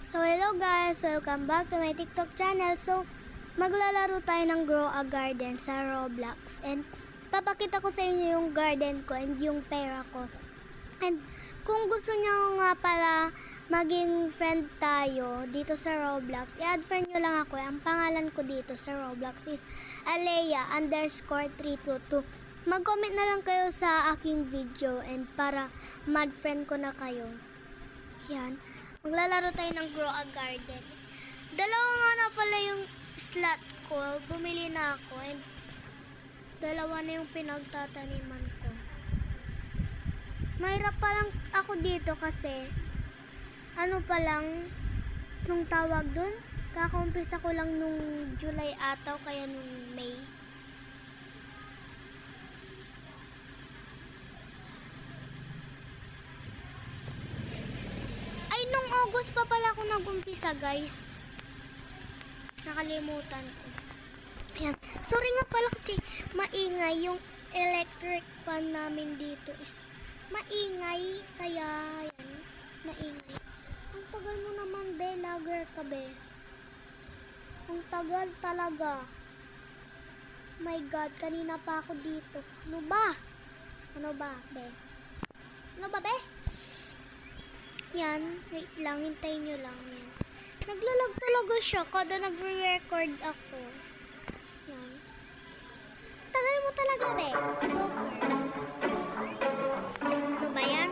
So hello guys, welcome back to my TikTok channel. So maglalaro tayo ng Grow a Garden sa Roblox. And papakita ko sa inyo yung garden ko and yung pera ko. And kung gusto nyo nga pala maging friend tayo dito sa Roblox, i-add friend nyo lang ako. Ang pangalan ko dito sa Roblox is Alea_322. Mag-comment na lang kayo sa aking video and para mad friend ko na kayo. Yan. Maglalaro tayo ng Grow a Garden. Dalawa nga na pala yung slot ko. Bumili na ako and dalawa na yung pinagtataniman ko. Mahirap pa lang ako dito kasi ano pa lang nung tawag dun. Kakaumpisa ko lang nung July ata o kaya nung May. Nung August pa pala ako nag-umpisa, guys. Nakalimutan ko. Ayan. Sorry nga pala kasi maingay yung electric fan namin dito is maingay. Kaya, yan. Maingay. Ang tagal mo naman, be. Lager ka, be. Ang tagal talaga. My God, kanina pa ako dito. Ano ba? Ano ba, be? Ano ba, be? Yan, wait lang, hintayin nyo lang yan. Naglalag talaga siya kada nagre-record ako. Yan. Tagal mo talaga, be. Ano ba yan?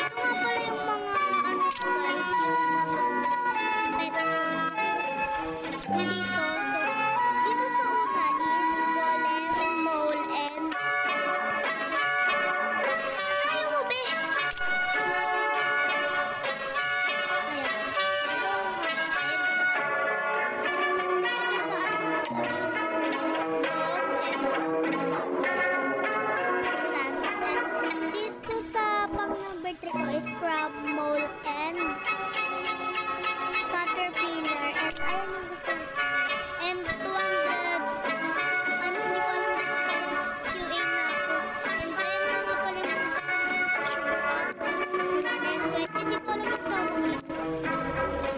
Ito nga pala yung mga ano guys. Nandito. Crab, mole, and caterpillar, and ayun yung gusto ko. And 200, ano, hindi ko alam, QA na ako. And ayun yung hindi ko alam hindi ko alam yung tawag nito.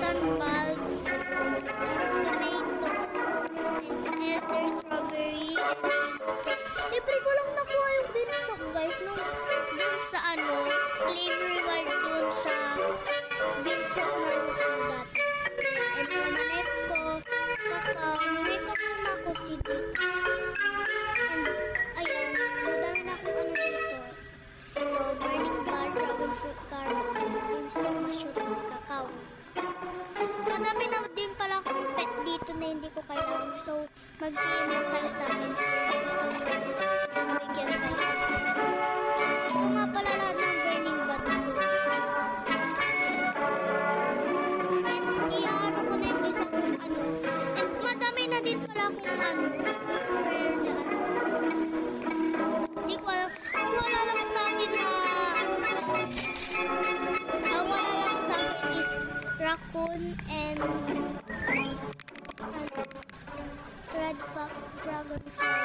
Sunbulb, tomato, and elder strawberry. Libre ko lang nakuha yung beanstalk, guys, no? Dun sa ano, claim reward dun sa beanstalk na ulat. And romanes ko, makeup na ako si dito. And ayun, dami na ako ano dito. Ito, burning blood, dragon fruit, carrot, beanstalk, mushroom, cacao. Madami na din pala akong pet dito na hindi ko kailangan. So, mag-email tayo sa amin. Ito nga pala lahat ng burning blood ko. And i-ano ko na yung isang ano. And madami na din pala akong ano. Hindi ko alam. Ang wala lang sa akin na ang wala lang sa akin is raccoon and ano, red fox, dragonfly.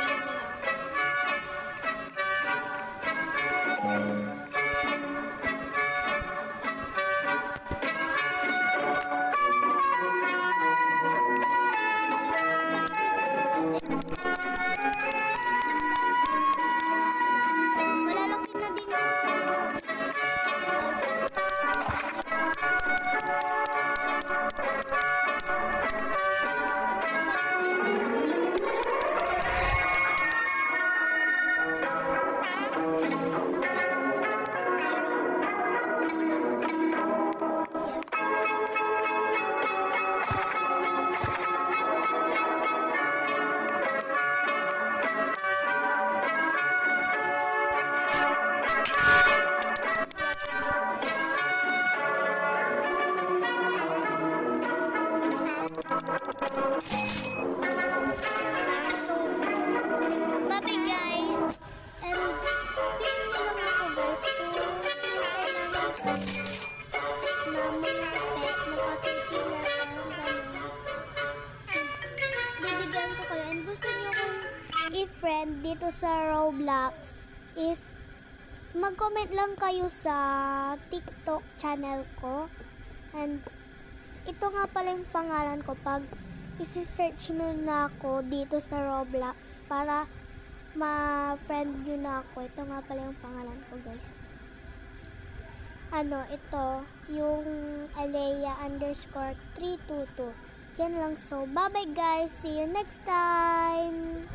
Malalaki na din. i-friend dito sa Roblox is mag-comment lang kayo sa TikTok channel ko. And ito nga pala yung pangalan ko pag isi-search nyo na ako dito sa Roblox para ma-friend nyo na ako. Ito nga pala yung pangalan ko, guys. Ito, yung Alea_322. Yan lang. So, bye-bye guys. See you next time.